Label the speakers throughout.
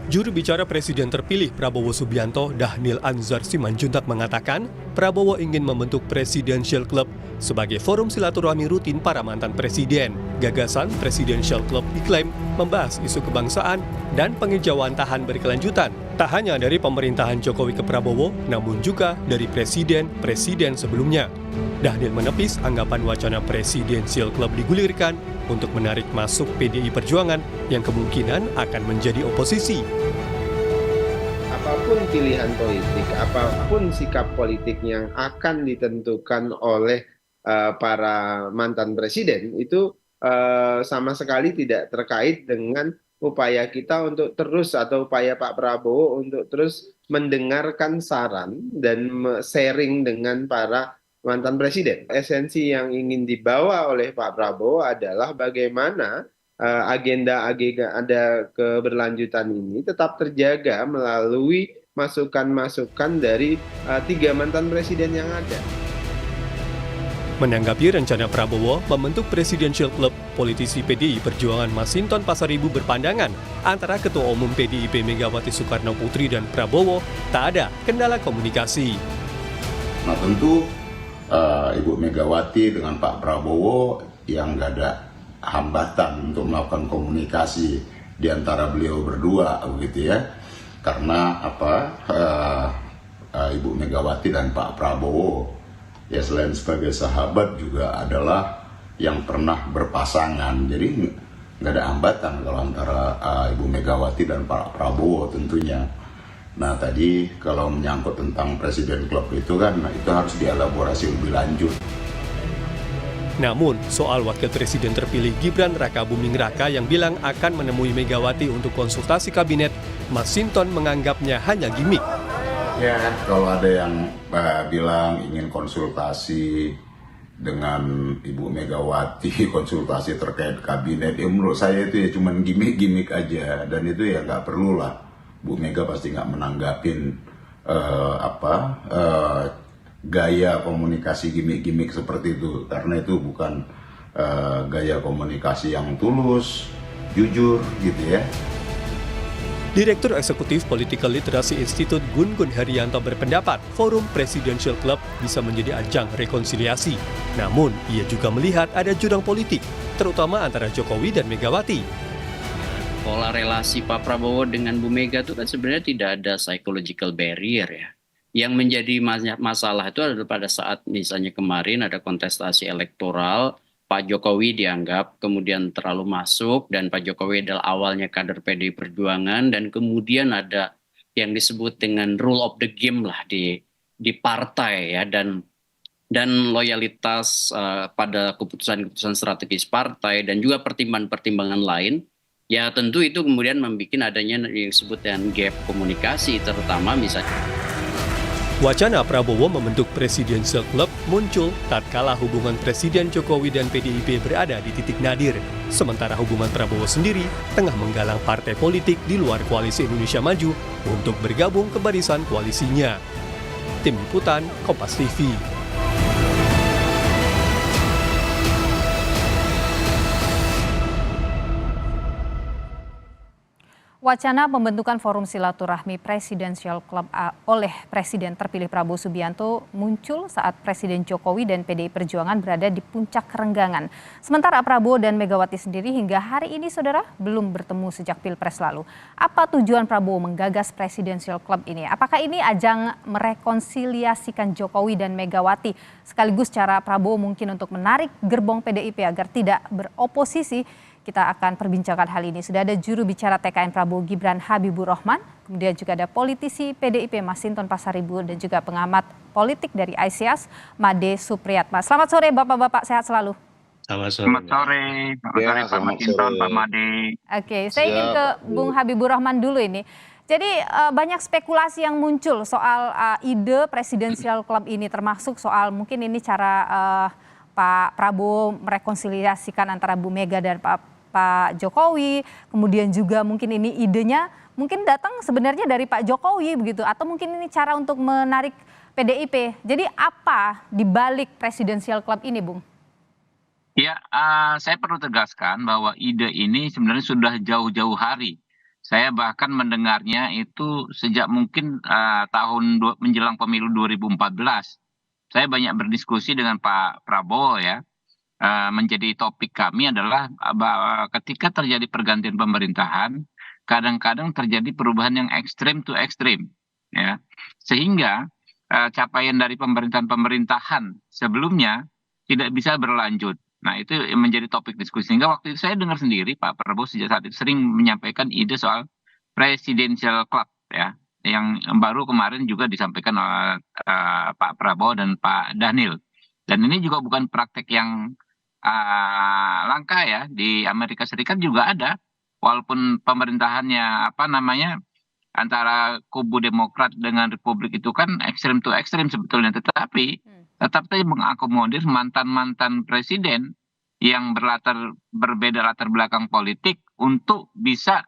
Speaker 1: Juru bicara Presiden terpilih Prabowo Subianto, Dhanil Anzar Simanjuntak mengatakan, Prabowo ingin membentuk Presidential Club sebagai forum silaturahmi rutin para mantan presiden. Gagasan Presidential Club diklaim membahas isu kebangsaan dan penghijauan tahan berkelanjutan. Tak hanya dari pemerintahan Jokowi ke Prabowo, namun juga dari presiden-presiden sebelumnya. Dhanil menepis anggapan wacana Presidential Club digulirkan untuk menarik masuk PDI Perjuangan yang kemungkinan akan menjadi oposisi.
Speaker 2: Apapun pilihan politik, apapun sikap politik yang akan ditentukan oleh para mantan presiden, itu sama sekali tidak terkait dengan upaya kita untuk terus atau upaya Pak Prabowo untuk terus mendengarkan saran dan sharing dengan para mantan presiden. Esensi yang ingin dibawa oleh Pak Prabowo adalah bagaimana agenda keberlanjutan ini tetap terjaga melalui masukan-masukan dari tiga mantan presiden yang ada.
Speaker 1: Menanggapi rencana Prabowo membentuk Presidential Club, politisi PDI Perjuangan Masinton Pasaribu berpandangan antara Ketua Umum PDIP Megawati Soekarno Putri dan Prabowo tak ada kendala komunikasi.
Speaker 3: Nah tentu Ibu Megawati dengan Pak Prabowo yang nggak ada hambatan untuk melakukan komunikasi di antara beliau berdua, begitu ya. Karena Ibu Megawati dan Pak Prabowo ya selain sebagai sahabat juga adalah yang pernah berpasangan. Jadi nggak ada hambatan kalau antara Ibu Megawati dan Pak Prabowo tentunya. Nah tadi kalau menyangkut tentang Presiden Club itu kan itu harus dielaborasi lebih lanjut.
Speaker 1: Namun, soal wakil presiden terpilih Gibran Rakabuming Raka yang bilang akan menemui Megawati untuk konsultasi kabinet, Masinton menganggapnya hanya gimmick.
Speaker 3: Ya, kalau ada yang bilang ingin konsultasi dengan Ibu Megawati, konsultasi terkait kabinet, ya menurut saya itu ya cuma gimmick-gimmick aja, dan itu ya nggak perlu lah. Bu Mega pasti nggak menanggapin gaya komunikasi gimmick-gimmick seperti itu, karena itu bukan gaya komunikasi yang tulus, jujur gitu ya.
Speaker 1: Direktur Eksekutif Political Literacy Institute Gun Gun Herianto berpendapat forum Presidential Club bisa menjadi ajang rekonsiliasi. Namun, ia juga melihat ada jurang politik, terutama antara Jokowi dan Megawati.
Speaker 4: Pola relasi Pak Prabowo dengan Bu Mega itu kan sebenarnya tidak ada psychological barrier ya. Yang menjadi masalah itu adalah pada saat misalnya kemarin ada kontestasi elektoral, Pak Jokowi dianggap kemudian terlalu masuk dan Pak Jokowi adalah awalnya kader PDI Perjuangan dan kemudian ada yang disebut dengan rule of the game lah di partai ya dan loyalitas pada keputusan-keputusan strategis partai dan juga pertimbangan-pertimbangan lain. Ya tentu itu kemudian membuat adanya yang disebut dengan gap komunikasi terutama misalnya.
Speaker 1: Wacana Prabowo membentuk Presidential Club muncul tatkala hubungan Presiden Jokowi dan PDIP berada di titik nadir. Sementara hubungan Prabowo sendiri tengah menggalang partai politik di luar Koalisi Indonesia Maju untuk bergabung ke barisan koalisinya. Tim Liputan, Kompas TV.
Speaker 5: Wacana pembentukan forum silaturahmi Presidential Club oleh Presiden terpilih Prabowo Subianto muncul saat Presiden Jokowi dan PDI Perjuangan berada di puncak kerenggangan. Sementara Prabowo dan Megawati sendiri hingga hari ini, saudara, belum bertemu sejak Pilpres lalu. Apa tujuan Prabowo menggagas Presidential Club ini? Apakah ini ajang merekonsiliasikan Jokowi dan Megawati? Sekaligus cara Prabowo mungkin untuk menarik gerbong PDIP agar tidak beroposisi? Kita akan perbincangkan hal ini. Sudah ada juru bicara TKN Prabowo Gibran Habibur Rahman, kemudian juga ada politisi PDIP Masinton Pasaribu dan juga pengamat politik dari ICIAS Made Supriyatma. Selamat sore Bapak-bapak, sehat selalu.
Speaker 6: Selamat sore Pak Masinton, Pak Made.
Speaker 5: Oke, saya ingin ke Bung Habibur Rahman dulu ini. Jadi banyak spekulasi yang muncul soal ide Presidential Club ini, termasuk soal mungkin ini cara Pak Prabowo merekonsiliasikan antara Bu Mega dan Pak Jokowi, kemudian juga mungkin ini idenya mungkin datang sebenarnya dari Pak Jokowi begitu, atau mungkin ini cara untuk menarik PDIP. Jadi apa di balik Presidential Club ini, Bung?
Speaker 6: Ya, saya perlu tegaskan bahwa ide ini sebenarnya sudah jauh-jauh hari Saya bahkan mendengarnya itu sejak mungkin menjelang pemilu 2014. Saya banyak berdiskusi dengan Pak Prabowo ya. Menjadi topik kami adalah ketika terjadi pergantian pemerintahan, kadang-kadang terjadi perubahan yang ekstrim to ekstrim, ya, sehingga capaian dari pemerintahan sebelumnya tidak bisa berlanjut. Nah, itu yang menjadi topik diskusi. Sehingga waktu itu saya dengar sendiri Pak Prabowo sejak saat itu sering menyampaikan ide soal presidential club, ya, yang baru kemarin juga disampaikan oleh Pak Prabowo dan Pak Dhanil. Dan ini juga bukan praktek yang langka ya, di Amerika Serikat juga ada, walaupun pemerintahannya antara kubu Demokrat dengan Republik itu kan ekstrem to ekstrem sebetulnya, tetapi tetap saja mengakomodir mantan-mantan presiden yang berbeda latar belakang politik untuk bisa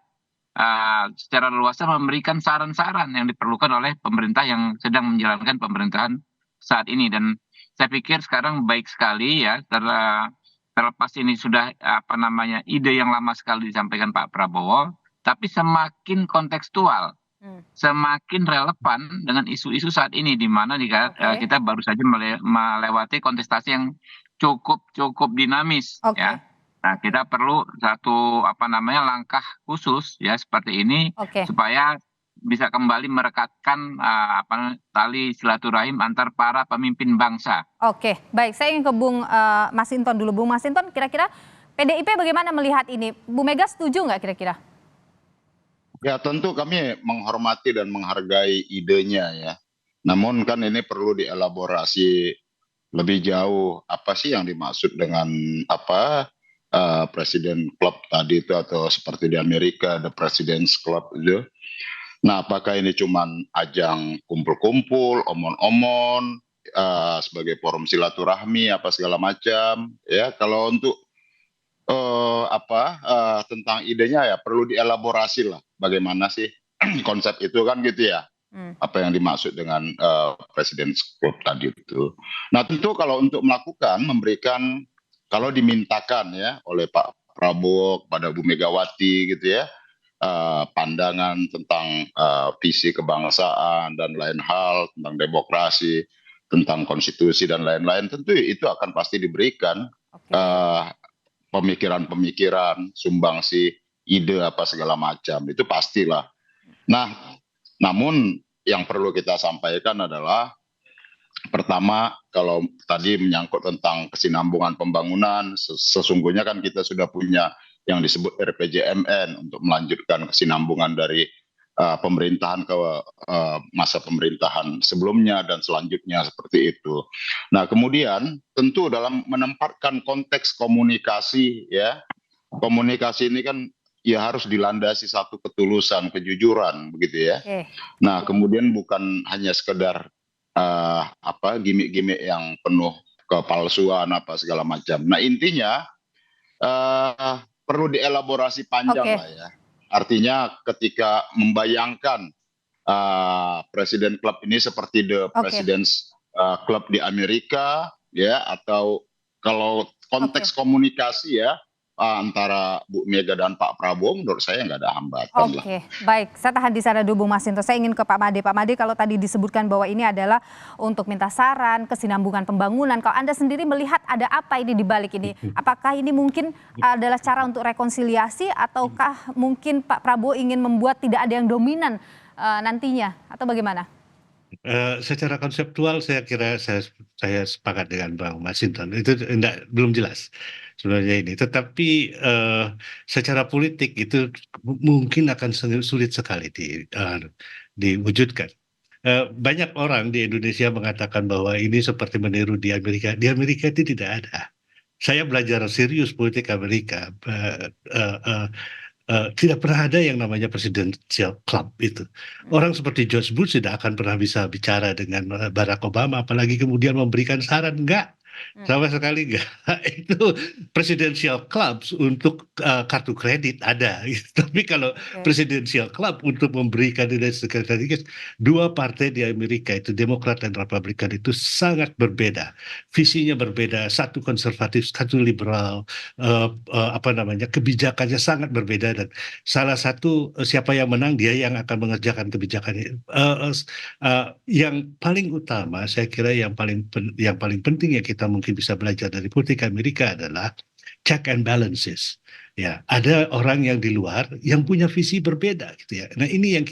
Speaker 6: secara leluasa memberikan saran-saran yang diperlukan oleh pemerintah yang sedang menjalankan pemerintahan saat ini. Dan saya pikir sekarang baik sekali ya, terlepas ini sudah ide yang lama sekali disampaikan Pak Prabowo, tapi semakin kontekstual, semakin relevan dengan isu-isu saat ini, di mana kita baru saja melewati kontestasi yang cukup dinamis, ya. Nah, kita perlu satu langkah khusus ya seperti ini supaya bisa kembali merekatkan tali silaturahim antar para pemimpin bangsa.
Speaker 5: Oke, baik. Saya ingin ke Bung Masinton dulu. Bung Masinton, kira-kira PDIP bagaimana melihat ini? Bu Mega setuju nggak kira-kira?
Speaker 3: Ya, tentu kami menghormati dan menghargai idenya ya. Namun kan ini perlu dielaborasi lebih jauh, apa sih yang dimaksud dengan Presiden Club tadi itu, atau seperti di Amerika The President's Club itu. Nah, apakah ini cuman ajang kumpul-kumpul, omon-omon, sebagai forum silaturahmi apa segala macam ya? Kalau untuk tentang idenya ya perlu dielaborasi lah, bagaimana sih konsep itu kan gitu ya. Apa yang dimaksud dengan President's Club tadi itu. Nah, tentu kalau untuk memberikan, kalau dimintakan ya oleh Pak Prabowo kepada Bu Megawati gitu ya, pandangan tentang visi kebangsaan dan lain hal, tentang demokrasi, tentang konstitusi dan lain-lain, tentu itu akan pasti diberikan pemikiran-pemikiran, sumbangsi, ide apa segala macam, itu pastilah. Nah, namun yang perlu kita sampaikan adalah, pertama, kalau tadi menyangkut tentang kesinambungan pembangunan, sesungguhnya kan kita sudah punya yang disebut RPJMN untuk melanjutkan kesinambungan dari pemerintahan ke masa pemerintahan sebelumnya dan selanjutnya seperti itu. Nah, kemudian tentu dalam menempatkan konteks komunikasi ya, komunikasi ini kan ya harus dilandasi satu ketulusan, kejujuran begitu ya. Nah, kemudian bukan hanya sekedar gimmick-gimmick yang penuh kepalsuan apa segala macam. Nah, intinya perlu dielaborasi panjang lah ya. Artinya ketika membayangkan Presiden Club ini seperti The President's Club di Amerika ya, atau kalau konteks komunikasi ya antara Bu Mega dan Pak Prabowo, menurut saya nggak ada hambatan lah.
Speaker 5: Baik. Saya tahan di sana dulu, Bung Masinton. Saya ingin ke Pak Made. Pak Made, kalau tadi disebutkan bahwa ini adalah untuk minta saran, kesinambungan pembangunan. Kalau Anda sendiri melihat ada apa ini di balik ini? Apakah ini mungkin adalah cara untuk rekonsiliasi, ataukah mungkin Pak Prabowo ingin membuat tidak ada yang dominan nantinya, atau bagaimana?
Speaker 7: Secara konseptual saya kira saya sepakat dengan Bang Masinton, itu belum jelas sebenarnya ini, tetapi secara politik itu mungkin akan sulit sekali diwujudkan. Banyak orang di Indonesia mengatakan bahwa ini seperti meniru di Amerika. Di Amerika itu tidak ada. Saya belajar serius politik Amerika. Tidak pernah ada yang namanya presidential club itu. Orang seperti George Bush tidak akan pernah bisa bicara dengan Barack Obama, apalagi kemudian memberikan saran. Enggak. Sama sekali enggak. Itu presidential clubs untuk kartu kredit ada, gitu. Tapi kalau
Speaker 5: Oke.
Speaker 7: presidential club untuk memberi kandidat sekretaris, dua partai di Amerika itu Demokrat dan Republikan itu sangat berbeda, visinya berbeda, satu konservatif, satu liberal, apa namanya, kebijakannya sangat berbeda, dan salah satu siapa yang menang dia yang akan mengerjakan kebijakannya. Yang paling utama, saya kira yang paling penting yang kita mungkin bisa belajar dari politik Amerika adalah check and balances. Ya, ada orang yang di luar yang punya visi berbeda, gitu ya. Nah, ini yang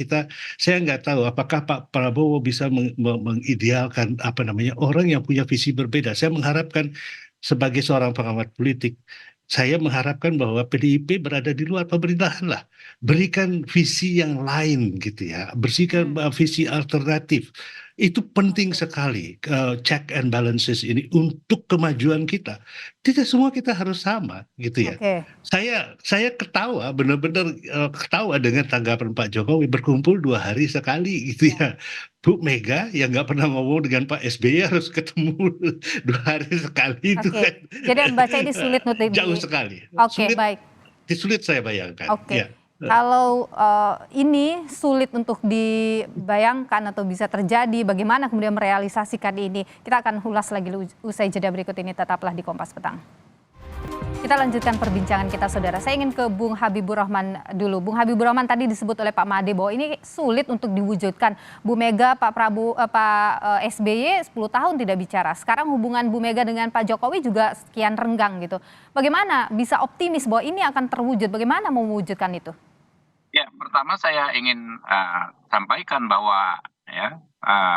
Speaker 7: saya nggak tahu apakah Pak Prabowo bisa mengidealkan apa namanya orang yang punya visi berbeda. Saya mengharapkan sebagai seorang pengamat politik, saya mengharapkan bahwa PDIP berada di luar pemerintahan lah, berikan visi yang lain, gitu ya, bersihkan visi alternatif. Itu penting sekali, check and balances ini untuk kemajuan kita. Tidak semua kita harus sama, gitu ya.
Speaker 5: Oke.
Speaker 7: Saya ketawa, benar-benar ketawa dengan tanggapan Pak Jokowi, berkumpul 2 hari sekali, gitu ya. Bu Mega yang nggak pernah ngomong dengan Pak SBY harus ketemu 2 hari sekali, itu
Speaker 5: Oke.
Speaker 7: kan
Speaker 5: Jadi membaca ini sulit untuk
Speaker 7: jauh sekali.
Speaker 5: Oke, baik.
Speaker 7: Sulit saya bayangkan.
Speaker 5: Oke.
Speaker 7: Ya.
Speaker 5: Kalau ini sulit untuk dibayangkan atau bisa terjadi, bagaimana kemudian merealisasikan ini? Kita akan ulas lagi usai jeda berikut ini, tetaplah di Kompas Petang. Kita lanjutkan perbincangan kita, saudara. Saya ingin ke Bung Habibur Rahman dulu. Bung Habibur Rahman, tadi disebut oleh Pak Made bahwa ini sulit untuk diwujudkan. Bu Mega, Pak Prabowo, Pak SBY 10 tahun tidak bicara. Sekarang hubungan Bu Mega dengan Pak Jokowi juga sekian renggang gitu. Bagaimana bisa optimis bahwa ini akan terwujud? Bagaimana mau mewujudkan itu?
Speaker 6: Ya, pertama saya ingin sampaikan bahwa ya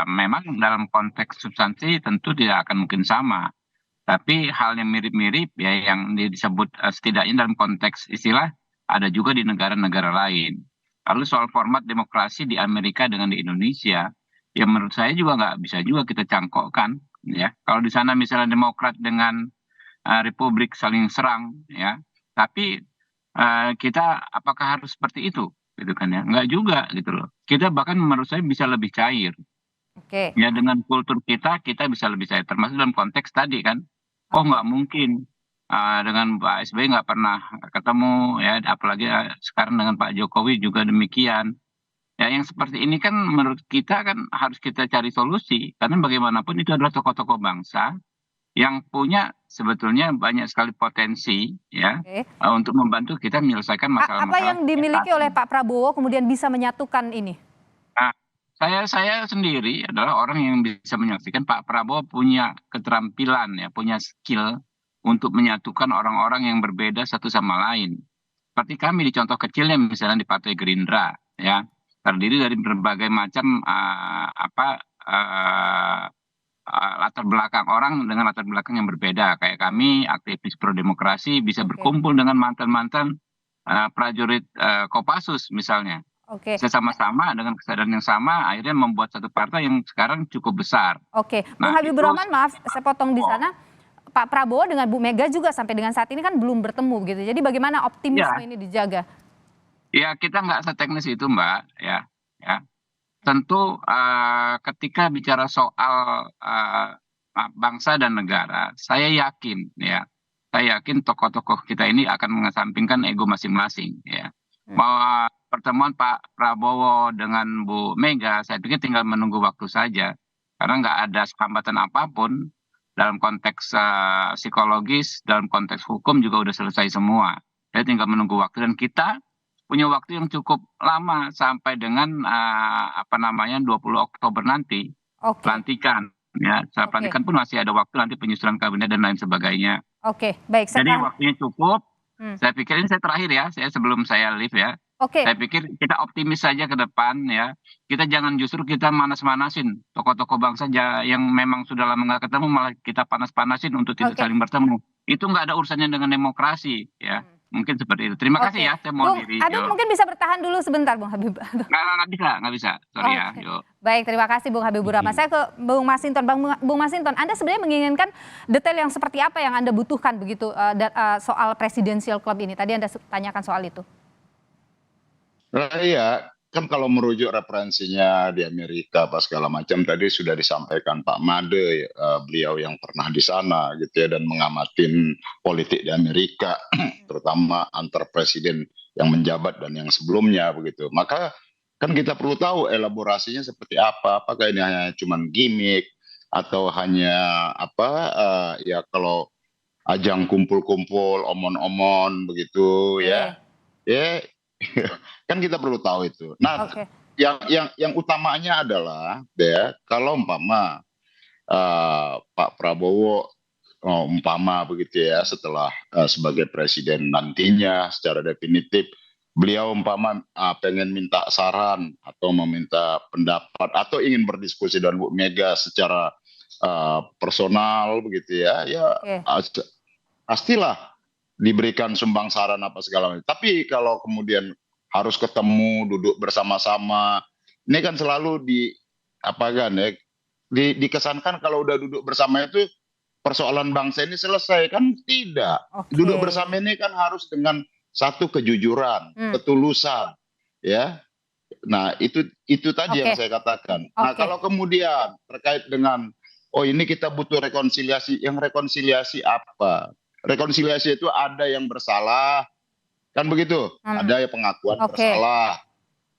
Speaker 6: memang dalam konteks substansi tentu tidak akan mungkin sama. Tapi hal yang mirip-mirip ya yang disebut setidaknya dalam konteks istilah ada juga di negara-negara lain. Lalu soal format demokrasi di Amerika dengan di Indonesia, ya menurut saya juga nggak bisa juga kita cangkokkan. Ya, kalau di sana misalnya Demokrat dengan Republik saling serang, ya, tapi kita apakah harus seperti itu, gitu kan ya? Nggak juga gitu loh. Kita bahkan menurut saya bisa lebih cair.
Speaker 5: Oke.
Speaker 6: Ya dengan kultur kita bisa lebih cair. Termasuk dalam konteks tadi kan. Oh nggak mungkin dengan Pak SBY nggak pernah ketemu ya, apalagi sekarang dengan Pak Jokowi juga demikian. Ya yang seperti ini kan menurut kita kan harus kita cari solusi karena bagaimanapun itu adalah tokoh-tokoh bangsa yang punya sebetulnya banyak sekali potensi ya untuk membantu kita menyelesaikan masalah-masalah.
Speaker 5: Apa yang dimiliki oleh Pak Prabowo kemudian bisa menyatukan ini?
Speaker 6: Nah, saya sendiri adalah orang yang bisa menyaksikan Pak Prabowo punya keterampilan ya, punya skill untuk menyatukan orang-orang yang berbeda satu sama lain. Seperti kami di contoh kecilnya misalnya di Partai Gerindra ya, terdiri dari berbagai macam latar belakang orang dengan latar belakang yang berbeda. Kayak kami aktivis pro demokrasi bisa berkumpul dengan mantan-mantan prajurit Kopassus misalnya. Saya sama-sama dengan kesadaran yang sama akhirnya membuat satu partai yang sekarang cukup besar.
Speaker 5: Oke, Bung Habibur Rahman, maaf saya potong di sana. Pak Prabowo dengan Bu Mega juga sampai dengan saat ini kan belum bertemu gitu. Jadi bagaimana optimisme ini dijaga?
Speaker 6: Ya kita nggak seteknis itu Mbak ya. Tentu ketika bicara soal bangsa dan negara, saya yakin tokoh-tokoh kita ini akan mengesampingkan ego masing-masing ya. Bahwa pertemuan Pak Prabowo dengan Bu Mega, saya pikir tinggal menunggu waktu saja. Karena nggak ada hambatan apapun dalam konteks psikologis, dalam konteks hukum juga udah selesai semua. Saya tinggal menunggu waktu dan kita punya waktu yang cukup lama sampai dengan 20 Oktober nanti pelantikan. Ya, setelah pelantikan pun masih ada waktu nanti penyusunan kabinet dan lain sebagainya.
Speaker 5: Oke, baik.
Speaker 6: Jadi waktunya cukup. Saya pikir ini saya terakhir ya, sebelum saya leave ya. Saya pikir kita optimis saja ke depan ya. Kita jangan justru kita manas-manasin tokoh-tokoh bangsa yang memang sudah lama nggak ketemu, malah kita panas-panasin untuk tidak saling bertemu. Itu nggak ada urusannya dengan demokrasi ya. Mungkin seperti itu. Terima kasih ya, saya mau diri.
Speaker 5: Habib mungkin bisa bertahan dulu sebentar, Bung Habib.
Speaker 6: Nggak bisa. Sorry ya. Yuk.
Speaker 5: Baik, terima kasih Bung Habibur Rahman. Saya ke Bung Masinton. Bung Masinton, Anda sebenarnya menginginkan detail yang seperti apa yang Anda butuhkan begitu soal presidential club ini? Tadi Anda tanyakan soal itu.
Speaker 2: Iya,
Speaker 3: kan kalau merujuk referensinya di Amerika apa segala macam tadi sudah disampaikan Pak Made, beliau yang pernah di sana gitu ya dan mengamatin politik di Amerika, terutama antar presiden yang menjabat dan yang sebelumnya begitu. Maka kan kita perlu tahu elaborasinya seperti apa. Apakah ini hanya cuman gimmick atau hanya ya kalau ajang kumpul-kumpul, omon-omon begitu ya. Ya, kan kita perlu tahu itu. Nah,
Speaker 5: Oke.
Speaker 3: yang utamanya adalah ya kalau umpama Pak Prabowo umpama begitu ya setelah sebagai presiden nantinya secara definitif beliau umpama pengen minta saran atau meminta pendapat atau ingin berdiskusi dengan Bu Mega secara personal begitu ya,
Speaker 5: Oke.
Speaker 3: pastilah diberikan sumbang saran apa segala macam. Tapi kalau kemudian harus ketemu, duduk bersama-sama, ini kan selalu dikesankan kalau udah duduk bersama itu persoalan bangsa ini selesai, kan tidak.
Speaker 5: Oke.
Speaker 3: Duduk bersama ini kan harus dengan satu kejujuran, ketulusan, ya. Nah, itu tadi yang
Speaker 5: Oke.
Speaker 3: saya katakan. Nah,
Speaker 5: Oke.
Speaker 3: kalau kemudian terkait dengan ini kita butuh rekonsiliasi, yang rekonsiliasi apa? Rekonsiliasi itu ada yang bersalah, kan begitu? Ada yang pengakuan
Speaker 5: Oke.
Speaker 3: bersalah.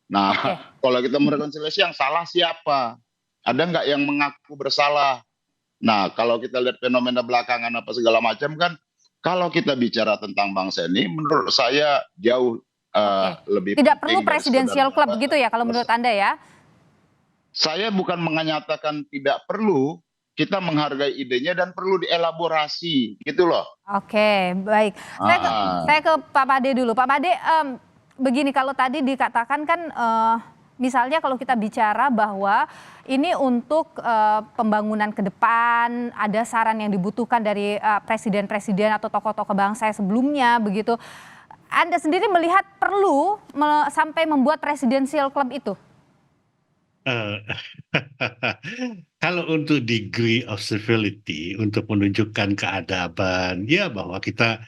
Speaker 3: Nah,
Speaker 5: Oke.
Speaker 3: kalau kita merekonsiliasi yang salah siapa? Ada nggak yang mengaku bersalah? Nah, kalau kita lihat fenomena belakangan apa segala macam kan, kalau kita bicara tentang bangsa ini, menurut saya jauh lebih
Speaker 5: Tidak
Speaker 3: penting
Speaker 5: perlu
Speaker 3: dari
Speaker 5: presidensial
Speaker 3: sekedar
Speaker 5: club begitu ya kalau menurut Anda ya?
Speaker 3: Saya bukan menyatakan tidak perlu, kita menghargai idenya dan perlu dielaborasi, gitu loh.
Speaker 5: Oke, baik. Saya ke Pak Made dulu. Pak Made, begini kalau tadi dikatakan kan misalnya kalau kita bicara bahwa ini untuk pembangunan ke depan, ada saran yang dibutuhkan dari presiden-presiden atau tokoh-tokoh bangsa sebelumnya begitu. Anda sendiri melihat perlu sampai membuat presidensial club itu?
Speaker 7: Kalau untuk degree of civility, untuk menunjukkan keadaban, ya bahwa kita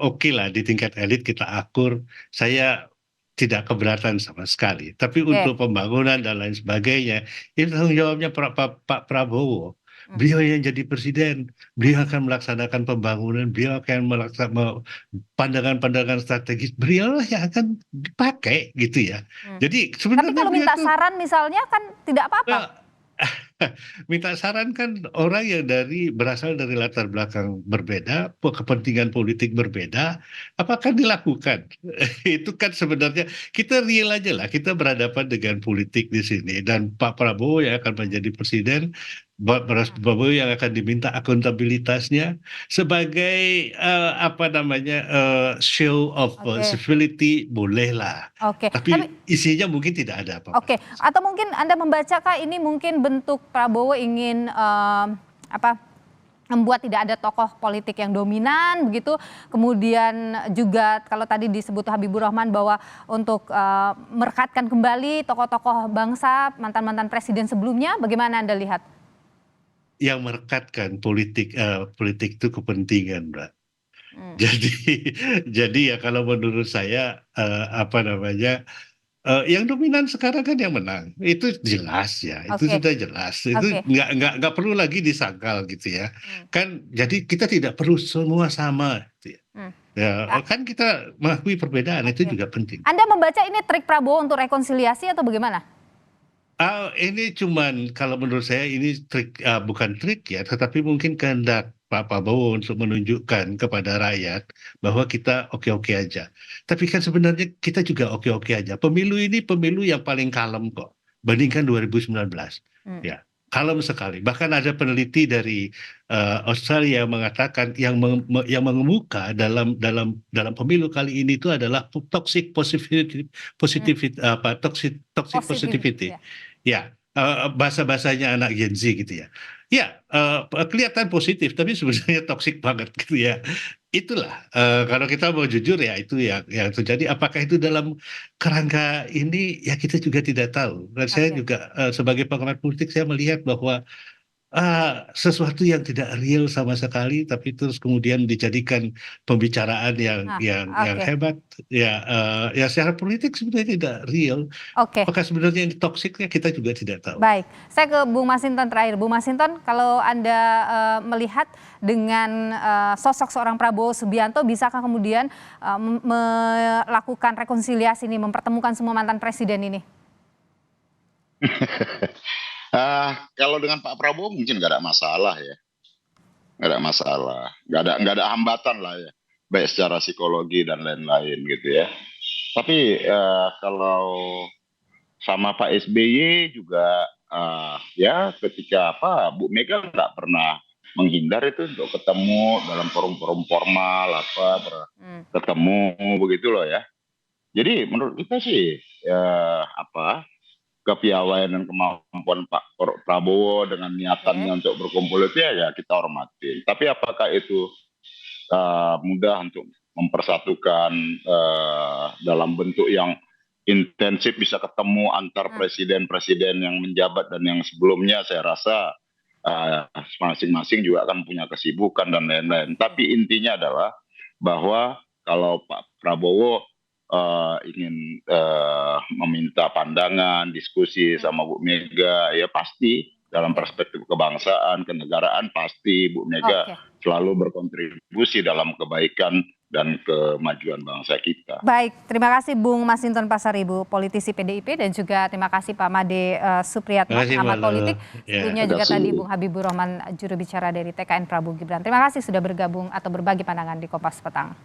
Speaker 7: oke lah di tingkat elit kita akur, saya tidak keberatan sama sekali. Tapi untuk pembangunan dan lain sebagainya, itu tanggung jawabnya Pak Prabowo. Beliau yang jadi presiden, beliau akan melaksanakan pembangunan, beliau akan melaksanakan pandangan-pandangan strategis, beliau lah yang akan dipakai gitu ya. Jadi sebenarnya
Speaker 5: Tapi kalau minta saran misalnya kan tidak apa-apa.
Speaker 7: Minta saran kan orang yang berasal dari latar belakang berbeda, kepentingan politik berbeda, apakah dilakukan? Itu kan sebenarnya kita real aja lah, kita berhadapan dengan politik di sini dan Pak Prabowo yang akan menjadi presiden, Pak Prabowo yang akan diminta akuntabilitasnya sebagai show of civility bolehlah. Tapi isinya mungkin tidak ada apa-apa.
Speaker 5: Oke, atau mungkin Anda membacakah ini mungkin bentuk Prabowo ingin membuat tidak ada tokoh politik yang dominan begitu. Kemudian juga kalau tadi disebut Habibur Rahman bahwa untuk merekatkan kembali tokoh-tokoh bangsa, mantan-mantan presiden sebelumnya, bagaimana Anda lihat?
Speaker 7: Yang merekatkan politik itu kepentingan, Mbak. Jadi ya kalau menurut saya yang dominan sekarang kan yang menang, itu jelas ya, itu sudah jelas, itu nggak perlu lagi disangkal gitu ya, kan jadi kita tidak perlu semua sama, gitu ya. Kan kita mengakui perbedaan itu juga penting.
Speaker 5: Anda membaca ini trik Prabowo untuk rekonsiliasi atau bagaimana?
Speaker 7: Ini cuman kalau menurut saya ini trik, bukan trik ya, tetapi mungkin kehendak Pak Prabowo untuk menunjukkan kepada rakyat bahwa kita oke-oke aja. Tapi kan sebenarnya kita juga oke-oke aja. Pemilu ini pemilu yang paling kalem kok, bandingkan 2019. Ya, kalem sekali. Bahkan ada peneliti dari Australia yang mengatakan yang mengemuka dalam pemilu kali ini itu adalah toxic positivity. Ya, bahasa-bahasanya anak Gen Z gitu ya. Ya, kelihatan positif tapi sebenarnya toksik banget gitu ya. Itulah kalau kita mau jujur ya itu yang terjadi. Apakah itu dalam kerangka ini ya kita juga tidak tahu. Dan saya juga sebagai pengamat politik saya melihat bahwa sesuatu yang tidak real sama sekali, tapi terus kemudian dijadikan pembicaraan yang
Speaker 5: Nah,
Speaker 7: yang
Speaker 5: oke.
Speaker 7: hebat. Ya, ya secara politik sebenarnya tidak real.
Speaker 5: Oke.
Speaker 7: Apakah sebenarnya ini toksiknya kita juga tidak tahu.
Speaker 5: Baik, saya ke Bung Masinton terakhir. Bung Masinton, kalau Anda melihat dengan sosok seorang Prabowo Subianto, bisakah kemudian melakukan rekonsiliasi ini, mempertemukan semua mantan presiden ini?
Speaker 3: Kalau dengan Pak Prabowo mungkin nggak ada masalah ya, nggak ada masalah, nggak ada hambatan lah ya, baik secara psikologi dan lain-lain gitu ya. Tapi kalau sama Pak SBY juga ya ketika Bu Mega nggak pernah menghindar itu untuk ketemu dalam forum-forum formal ketemu begitu loh ya. Jadi menurut kita sih kepiawaian dan kemampuan Pak Prabowo dengan niatannya untuk berkumpul itu ya kita hormati. Tapi apakah itu mudah untuk mempersatukan dalam bentuk yang intensif bisa ketemu antar presiden-presiden yang menjabat dan yang sebelumnya, saya rasa masing-masing juga akan punya kesibukan dan lain-lain. Tapi intinya adalah bahwa kalau Pak Prabowo ingin meminta pandangan, diskusi sama Bu Mega, ya pasti dalam perspektif kebangsaan, kenegaraan pasti Bu Mega selalu berkontribusi dalam kebaikan dan kemajuan bangsa kita.
Speaker 5: Baik, terima kasih Bung Masinton Pasaribu, politisi PDIP, dan juga terima kasih Pak Made Supriyatno, pengamat politik. Sebelumnya juga tadi Bung Habibur Rahman, juru bicara dari TKN Prabowo Gibran. Terima kasih sudah bergabung atau berbagi pandangan di Kompas Petang.